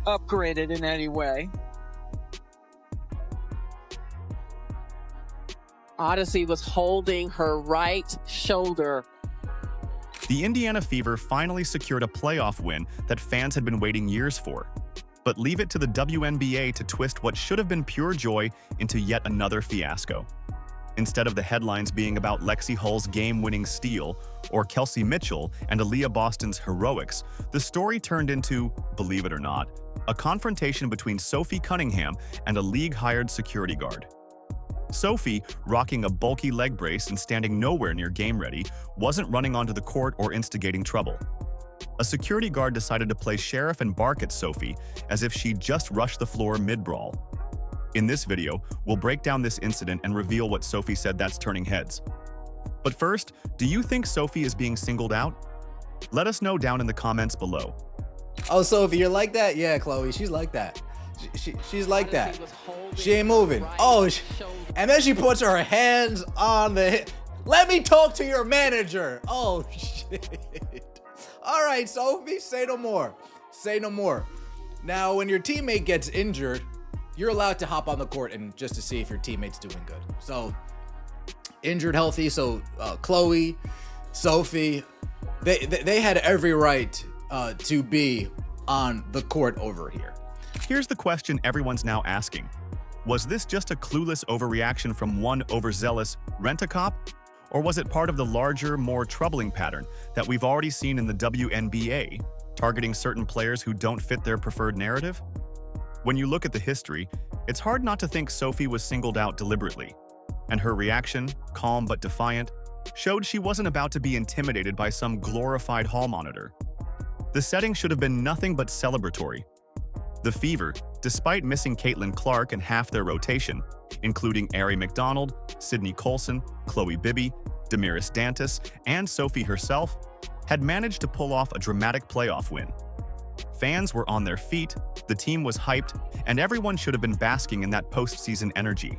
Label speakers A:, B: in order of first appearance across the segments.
A: upgraded in any way. Odyssey was holding her right shoulder.
B: The Indiana Fever finally secured a playoff win that fans had been waiting years for. But leave it to the WNBA to twist what should have been pure joy into yet another fiasco. Instead of the headlines being about Lexie Hull's game-winning steal or Kelsey Mitchell and Aliyah Boston's heroics, the story turned into, believe it or not, a confrontation between Sophie Cunningham and a league-hired security guard. Sophie, rocking a bulky leg brace and standing nowhere near game-ready, wasn't running onto the court or instigating trouble. A security guard decided to play sheriff and bark at Sophie as if she'd just rushed the floor mid-brawl. In this video, we'll break down this incident and reveal what Sophie said that's turning heads. But first, do you think Sophie is being singled out? Let us know down in the comments below.
C: Oh, Sophie, you're like that? Yeah, Chloe, she's like that. She's like that. She ain't moving. Oh, and then she puts her hands on the hip. Let me talk to your manager. Oh, shit. All right, Sophie, say no more. Say no more. Now, when your teammate gets injured, you're allowed to hop on the court and just to see if your teammate's doing good. So, injured, healthy. So, Chloe, Sophie, they had every right to be on the court over here.
B: Here's the question everyone's now asking. Was this just a clueless overreaction from one overzealous rent-a-cop? Or was it part of the larger, more troubling pattern that we've already seen in the WNBA, targeting certain players who don't fit their preferred narrative? When you look at the history, it's hard not to think Sophie was singled out deliberately. And her reaction, calm but defiant, showed she wasn't about to be intimidated by some glorified hall monitor. The setting should have been nothing but celebratory. The Fever, despite missing Caitlin Clark and half their rotation, including Ari McDonald, Sydney Colson, Chloe Bibby, Damaris Dantas, and Sophie herself, had managed to pull off a dramatic playoff win. Fans were on their feet, the team was hyped, and everyone should have been basking in that postseason energy.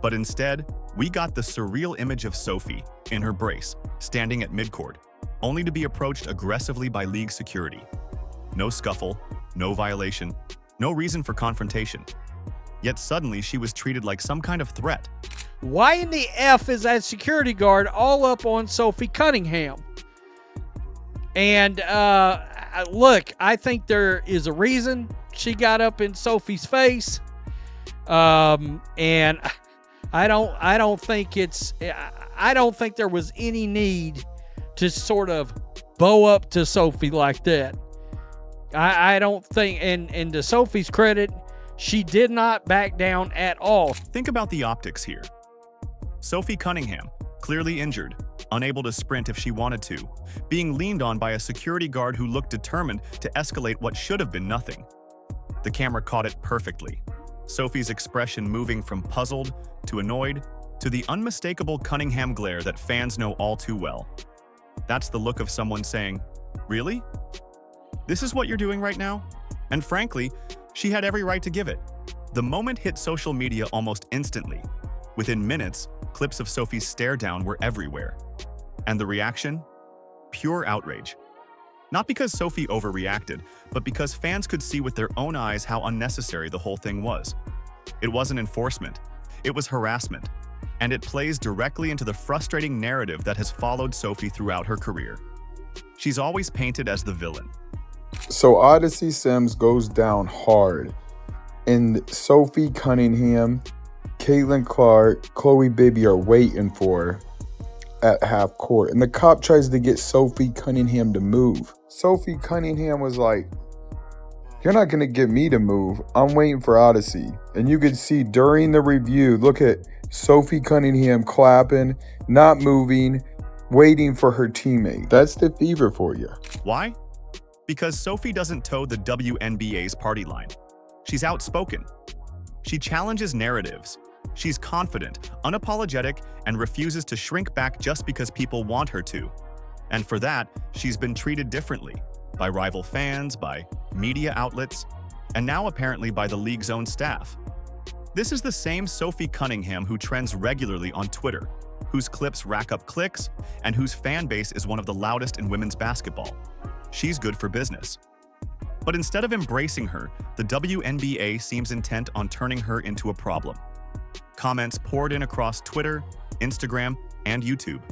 B: But instead, we got the surreal image of Sophie, in her brace, standing at midcourt, only to be approached aggressively by league security. No scuffle, no violation, no reason for confrontation. Yet suddenly she was treated like some kind of threat.
D: Why in the F is that security guard all up on Sophie Cunningham? And look, I think there is a reason she got up in Sophie's face. And I don't think there was any need to sort of bow up to Sophie like that. I don't think, and to Sophie's credit, she did not back down at all.
B: Think about the optics here. Sophie Cunningham, clearly injured, unable to sprint if she wanted to, being leaned on by a security guard who looked determined to escalate what should have been nothing. The camera caught it perfectly. Sophie's expression moving from puzzled to annoyed to the unmistakable Cunningham glare that fans know all too well. That's the look of someone saying, "Really? This is what you're doing right now?" And frankly, she had every right to give it. The moment hit social media almost instantly. Within minutes, clips of Sophie's stare-down were everywhere. And the reaction? Pure outrage. Not because Sophie overreacted, but because fans could see with their own eyes how unnecessary the whole thing was. It wasn't enforcement, it was harassment. And it plays directly into the frustrating narrative that has followed Sophie throughout her career. She's always painted as the villain.
E: So Odyssey Sims goes down hard, and Sophie Cunningham, Caitlin Clark, Chloe Bibby are waiting for her at half court, and the cop tries to get Sophie Cunningham to move. Sophie Cunningham was like, "You're not going to get me to move. I'm waiting for Odyssey." And you could see during the review, look at Sophie Cunningham clapping, not moving, waiting for her teammate. That's the Fever for you.
B: Why? Because Sophie doesn't toe the WNBA's party line. She's outspoken. She challenges narratives. She's confident, unapologetic, and refuses to shrink back just because people want her to. And for that, she's been treated differently by rival fans, by media outlets, and now apparently by the league's own staff. This is the same Sophie Cunningham who trends regularly on Twitter, whose clips rack up clicks, and whose fan base is one of the loudest in women's basketball. She's good for business. But instead of embracing her, the WNBA seems intent on turning her into a problem. Comments poured in across Twitter, Instagram, and YouTube.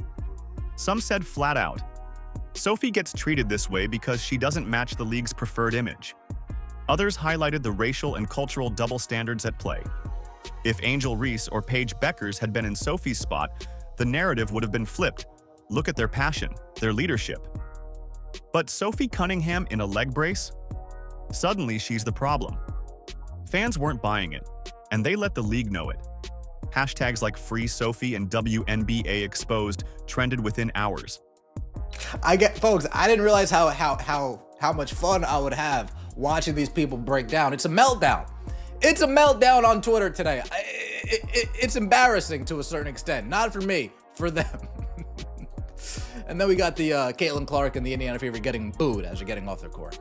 B: Some said flat out, Sophie gets treated this way because she doesn't match the league's preferred image. Others highlighted the racial and cultural double standards at play. If Angel Reese or Paige Beckers had been in Sophie's spot, the narrative would have been flipped. Look at their passion, their leadership. But Sophie Cunningham in a leg brace? Suddenly she's the problem. Fans weren't buying it, and they let the league know it. Hashtags like Free Sophie and WNBA Exposed trended within hours.
C: Folks, I didn't realize how much fun I would have watching these people break down. It's a meltdown. It's a meltdown on Twitter today. It's embarrassing to a certain extent. Not for me, for them. And then we got the Caitlin Clark and the Indiana Fever getting booed as they're getting off their court.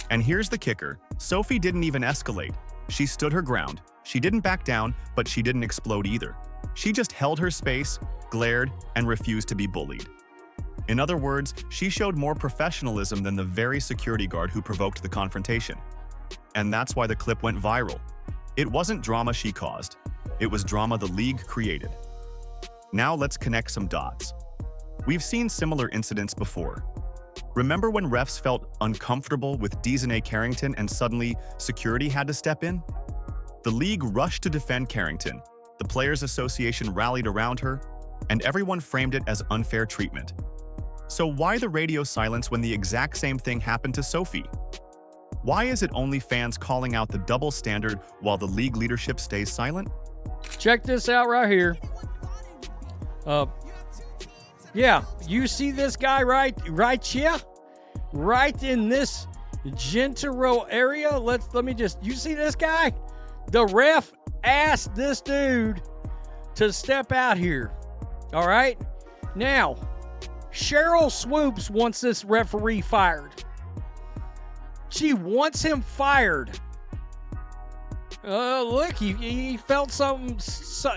B: And here's the kicker. Sophie didn't even escalate. She stood her ground. She didn't back down, but she didn't explode either. She just held her space, glared, and refused to be bullied. In other words, she showed more professionalism than the very security guard who provoked the confrontation. And that's why the clip went viral. It wasn't drama she caused. It was drama the league created. Now let's connect some dots. We've seen similar incidents before. Remember when refs felt uncomfortable with Dejanay Carrington and suddenly security had to step in? The league rushed to defend Carrington, the Players Association rallied around her, and everyone framed it as unfair treatment. So why the radio silence when the exact same thing happened to Sophie? Why is it only fans calling out the double standard while the league leadership stays silent?
D: Check this out right here. Yeah, you see this guy right here? Right in this gentle area? Let me just, you see this guy? The ref asked this dude to step out here. All right? Now, Cheryl Swoops wants this referee fired. She wants him fired. Look, he felt something.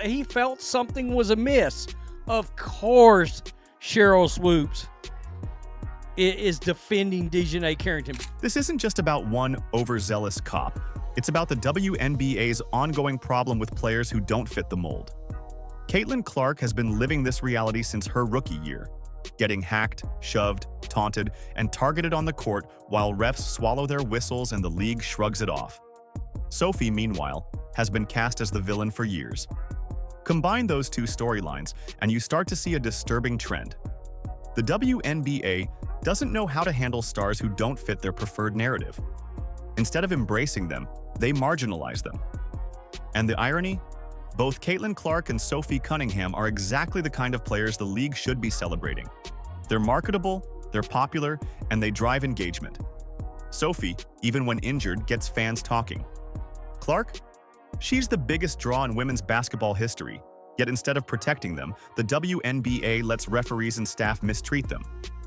D: He felt something was amiss. Of course, Cheryl Swoops is defending Dejanay Carrington.
B: This isn't just about one overzealous cop. It's about the WNBA's ongoing problem with players who don't fit the mold. Caitlin Clark has been living this reality since her rookie year, getting hacked, shoved, taunted, and targeted on the court while refs swallow their whistles and the league shrugs it off. Sophie, meanwhile, has been cast as the villain for years. Combine those two storylines, and you start to see a disturbing trend. The WNBA doesn't know how to handle stars who don't fit their preferred narrative. Instead of embracing them, they marginalize them. And the irony? Both Caitlin Clark and Sophie Cunningham are exactly the kind of players the league should be celebrating. They're marketable, they're popular, and they drive engagement. Sophie, even when injured, gets fans talking. Clark? She's the biggest draw in women's basketball history, yet instead of protecting them, the WNBA lets referees and staff mistreat them.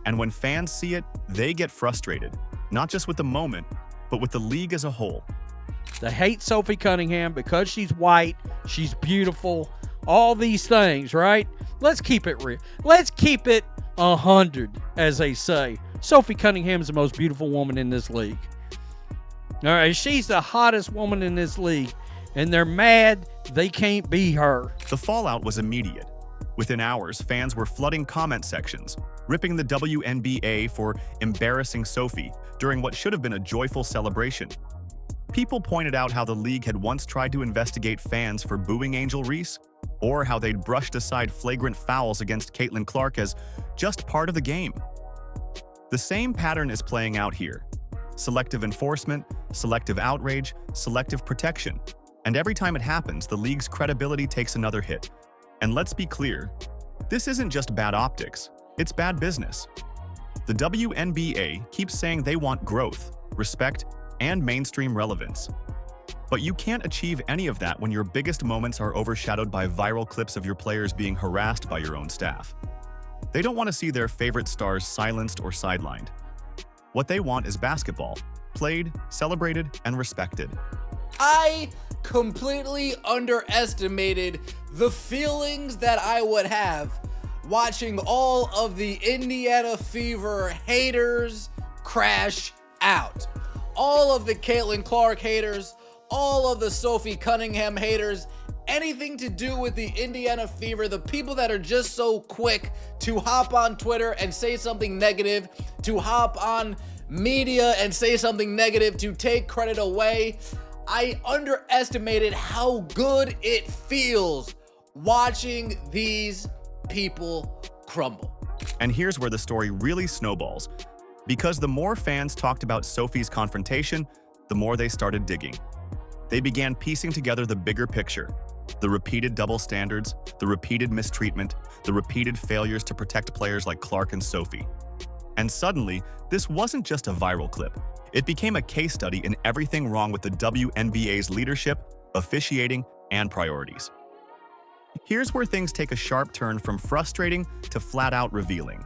B: And when fans see it, they get frustrated, not just with the moment, but with the league as a whole.
D: They hate Sophie Cunningham because she's white, she's beautiful, all these things, right? Let's keep it real. Let's keep it 100, as they say. Sophie Cunningham is the most beautiful woman in this league. All right, she's the hottest woman in this league, and they're mad they can't be her.
B: The fallout was immediate. Within hours, fans were flooding comment sections, ripping the WNBA for embarrassing Sophie during what should have been a joyful celebration. People pointed out how the league had once tried to investigate fans for booing Angel Reese, or how they'd brushed aside flagrant fouls against Caitlin Clark as just part of the game. The same pattern is playing out here. Selective enforcement, selective outrage, selective protection. And every time it happens, the league's credibility takes another hit. And let's be clear, this isn't just bad optics, it's bad business. The WNBA keeps saying they want growth, respect, and mainstream relevance. But you can't achieve any of that when your biggest moments are overshadowed by viral clips of your players being harassed by your own staff. They don't want to see their favorite stars silenced or sidelined. What they want is basketball, played, celebrated, and respected.
C: I completely underestimated the feelings that I would have watching all of the Indiana Fever haters crash out. All of the Caitlin Clark haters, all of the Sophie Cunningham haters, anything to do with the Indiana Fever, the people that are just so quick to hop on Twitter and say something negative, to hop on media and say something negative, to take credit away. I underestimated how good it feels watching these people crumble.
B: And here's where the story really snowballs. Because the more fans talked about Sophie's confrontation, the more they started digging. They began piecing together the bigger picture. The repeated double standards, the repeated mistreatment, the repeated failures to protect players like Clark and Sophie. And suddenly, this wasn't just a viral clip. It became a case study in everything wrong with the WNBA's leadership, officiating, and priorities. Here's where things take a sharp turn from frustrating to flat-out revealing.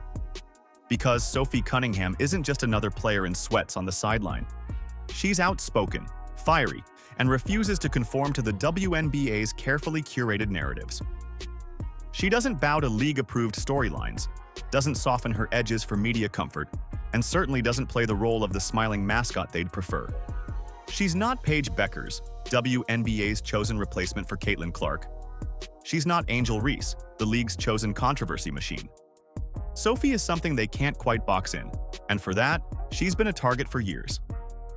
B: Because Sophie Cunningham isn't just another player in sweats on the sideline. She's outspoken, fiery, and refuses to conform to the WNBA's carefully curated narratives. She doesn't bow to league-approved storylines, doesn't soften her edges for media comfort, and certainly doesn't play the role of the smiling mascot they'd prefer. She's not Paige Beckers, WNBA's chosen replacement for Caitlin Clark. She's not Angel Reese, the league's chosen controversy machine. Sophie is something they can't quite box in, and for that, she's been a target for years.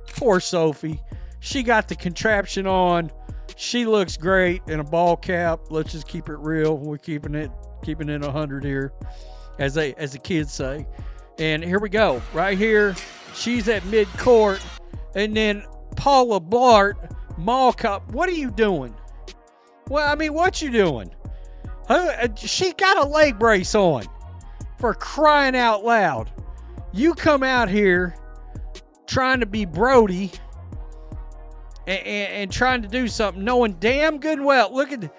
D: Poor Sophie. She got the contraption on. She looks great in a ball cap. Let's just keep it real. We're keeping it 100 here, as the kids say. And here we go. Right here, she's at mid-court. And then Paula Blart, mall cop. What are you doing? Well, I mean, what you doing? She got a leg brace on. For crying out loud. You come out here trying to be Brody and trying to do something, knowing damn good and well. Look at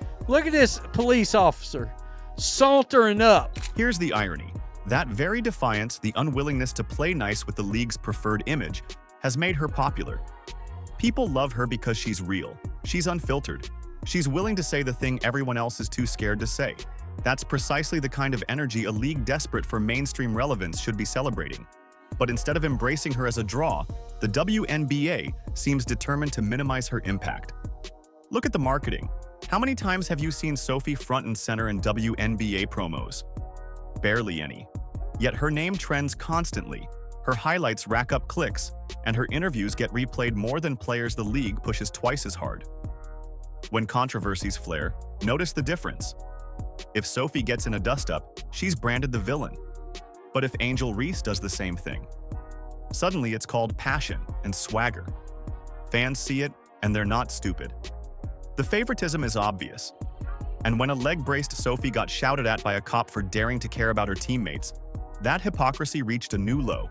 D: this police officer sauntering up.
B: Here's the irony. That very defiance, the unwillingness to play nice with the league's preferred image, has made her popular. People love her because she's real. She's unfiltered. She's willing to say the thing everyone else is too scared to say. That's precisely the kind of energy a league desperate for mainstream relevance should be celebrating. But instead of embracing her as a draw, the WNBA seems determined to minimize her impact. Look at the marketing. How many times have you seen Sophie front and center in WNBA promos? Barely any. Yet her name trends constantly, her highlights rack up clicks, and her interviews get replayed more than players the league pushes twice as hard. When controversies flare, notice the difference. If Sophie gets in a dust-up, she's branded the villain. But if Angel Reese does the same thing, suddenly it's called passion and swagger. Fans see it, and they're not stupid. The favoritism is obvious. And when a leg-braced Sophie got shouted at by a cop for daring to care about her teammates, that hypocrisy reached a new low.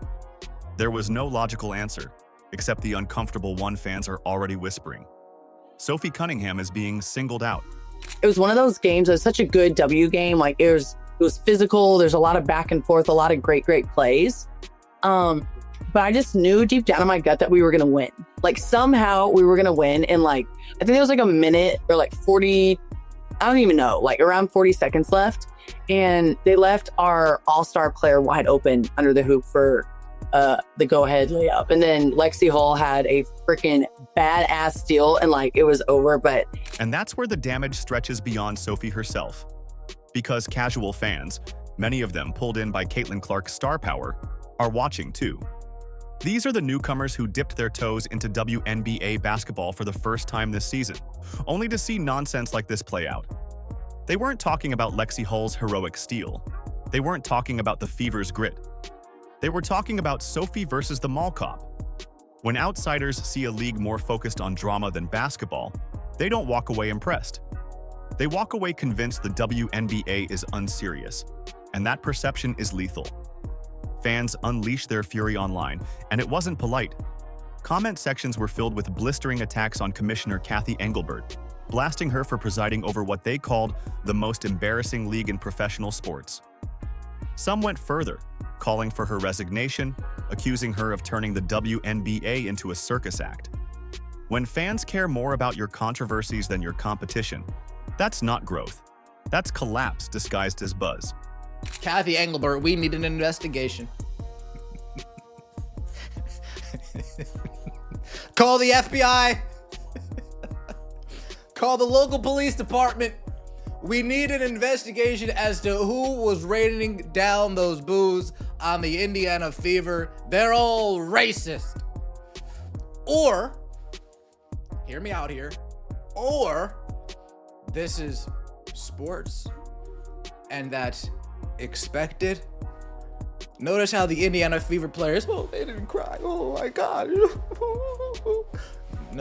B: There was no logical answer, except the uncomfortable one fans are already whispering. Sophie Cunningham is being singled out.
F: It was one of those games. It was such a good W game. Like it was physical. There's a lot of back and forth, a lot of great plays. But I just knew deep down in my gut that we were going to win. Like somehow we were going to win. And like, I think there was like a minute or like 40, I don't even know, like around 40 seconds left. And they left our all-star player wide open under the hoop for the go-ahead layup. And then Lexie Hull had a freaking badass steal and like it was over. But
B: And that's where the damage stretches beyond Sophie herself. Because casual fans, many of them pulled in by Caitlin Clark's star power, are watching too. These are the newcomers who dipped their toes into WNBA basketball for the first time this season, only to see nonsense like this play out. They weren't talking about Lexie Hull's heroic steal. They weren't talking about the Fever's grit. They were talking about Sophie versus the mall cop. When outsiders see a league more focused on drama than basketball, they don't walk away impressed. They walk away convinced the WNBA is unserious, and that perception is lethal. Fans unleashed their fury online, and it wasn't polite. Comment sections were filled with blistering attacks on Commissioner Kathy Engelbert, blasting her for presiding over what they called the most embarrassing league in professional sports. Some went further, calling for her resignation, accusing her of turning the WNBA into a circus act. When fans care more about your controversies than your competition, that's not growth. That's collapse disguised as buzz.
C: Kathy Engelbert, we need an investigation. Call the FBI. Call the local police department. We need an investigation as to who was raining down those boos on the Indiana Fever. They're all racist. Or, hear me out here, or this is sports and that's expected. Notice how the Indiana Fever players, oh, they didn't cry. Oh my God.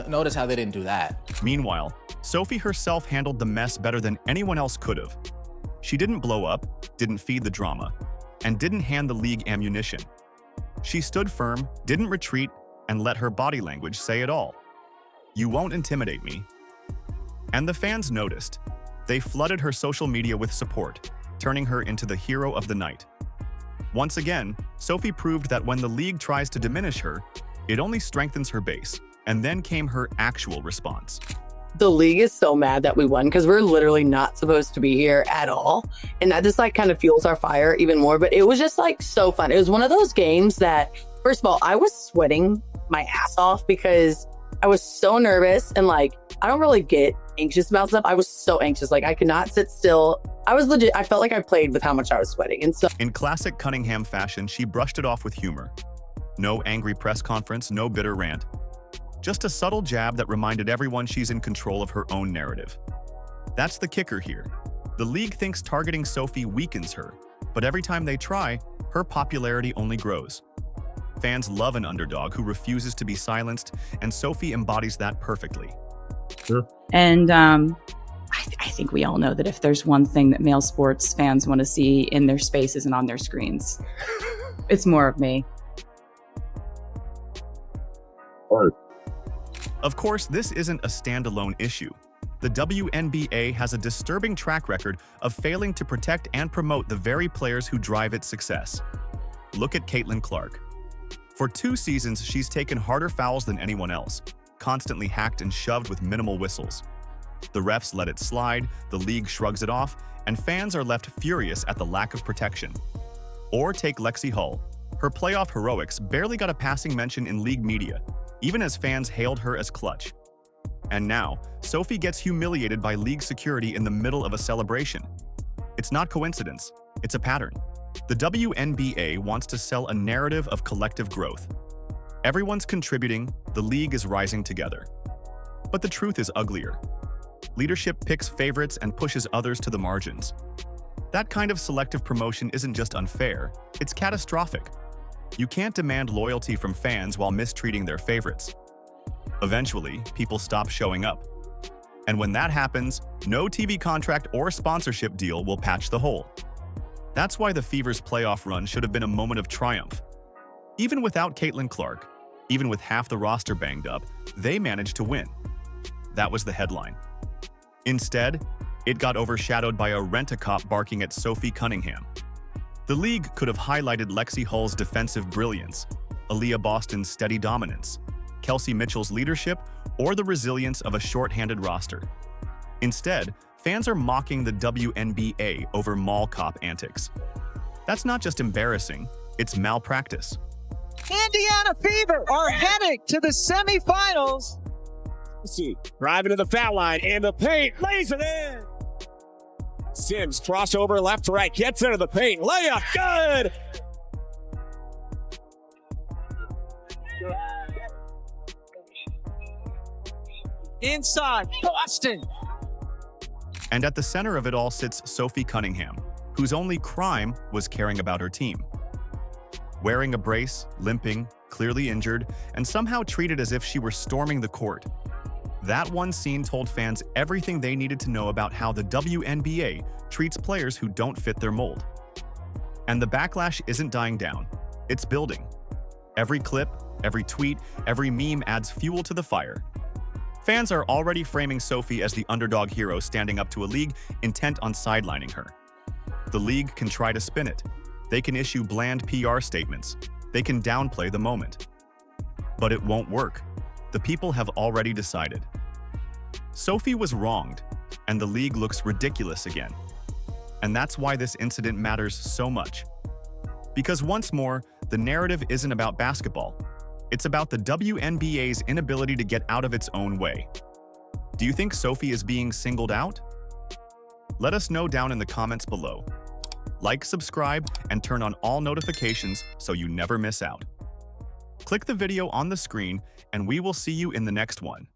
C: Notice how they didn't do that.
B: Meanwhile, Sophie herself handled the mess better than anyone else could have. She didn't blow up, didn't feed the drama, and didn't hand the league ammunition. She stood firm, didn't retreat, and let her body language say it all. "You won't intimidate me." And the fans noticed. They flooded her social media with support, turning her into the hero of the night. Once again, Sophie proved that when the league tries to diminish her, it only strengthens her base. And then came her actual response.
F: The league is so mad that we won because we're literally not supposed to be here at all. And that just like kind of fuels our fire even more. But it was just like so fun. It was one of those games that, first of all, I was sweating my ass off because I was so nervous and like, I don't really get anxious about stuff. I was so anxious. Like I could not sit still. I was legit. I felt like I played with how much I was sweating. And so
B: in classic Cunningham fashion, she brushed it off with humor. No angry press conference, no bitter rant. Just a subtle jab that reminded everyone she's in control of her own narrative. That's the kicker here. The league thinks targeting Sophie weakens her, but every time they try, her popularity only grows. Fans love an underdog who refuses to be silenced, and Sophie embodies that perfectly.
G: Sure. And I think we all know that if there's one thing that male sports fans want to see in their spaces and on their screens, it's more of me.
E: All right.
B: Of course, this isn't a standalone issue. The WNBA has a disturbing track record of failing to protect and promote the very players who drive its success. Look at Caitlin Clark. For 2 seasons, she's taken harder fouls than anyone else, constantly hacked and shoved with minimal whistles. The refs let it slide, the league shrugs it off, and fans are left furious at the lack of protection. Or take Lexie Hull. Her playoff heroics barely got a passing mention in league media, even as fans hailed her as clutch. And now, Sophie gets humiliated by league security in the middle of a celebration. It's not coincidence, it's a pattern. The WNBA wants to sell a narrative of collective growth. Everyone's contributing, the league is rising together. But the truth is uglier. Leadership picks favorites and pushes others to the margins. That kind of selective promotion isn't just unfair, it's catastrophic. You can't demand loyalty from fans while mistreating their favorites. Eventually, people stop showing up. And when that happens, no TV contract or sponsorship deal will patch the hole. That's why the Fever's playoff run should have been a moment of triumph. Even without Caitlin Clark, even with half the roster banged up, they managed to win. That was the headline. Instead, it got overshadowed by a rent-a-cop barking at Sophie Cunningham. The league could have highlighted Lexie Hull's defensive brilliance, Aliyah Boston's steady dominance, Kelsey Mitchell's leadership, or the resilience of a short-handed roster. Instead, fans are mocking the WNBA over mall cop antics. That's not just embarrassing, it's malpractice.
H: Indiana Fever are heading to the semifinals. Let's see, driving to the foul line and the paint, lays it in. Sims crossover left to right, gets into the paint, layup, good. Inside, Boston.
B: And at the center of it all sits Sophie Cunningham, whose only crime was caring about her team. Wearing a brace, limping, clearly injured, and somehow treated as if she were storming the court. That one scene told fans everything they needed to know about how the WNBA treats players who don't fit their mold. And the backlash isn't dying down, it's building. Every clip, every tweet, every meme adds fuel to the fire. Fans are already framing Sophie as the underdog hero standing up to a league intent on sidelining her. The league can try to spin it. They can issue bland PR statements. They can downplay the moment. But it won't work. The people have already decided. Sophie was wronged, and the league looks ridiculous again. And that's why this incident matters so much. Because once more, the narrative isn't about basketball. It's about the WNBA's inability to get out of its own way. Do you think Sophie is being singled out? Let us know down in the comments below. Like, subscribe, and turn on all notifications so you never miss out. Click the video on the screen, and we will see you in the next one.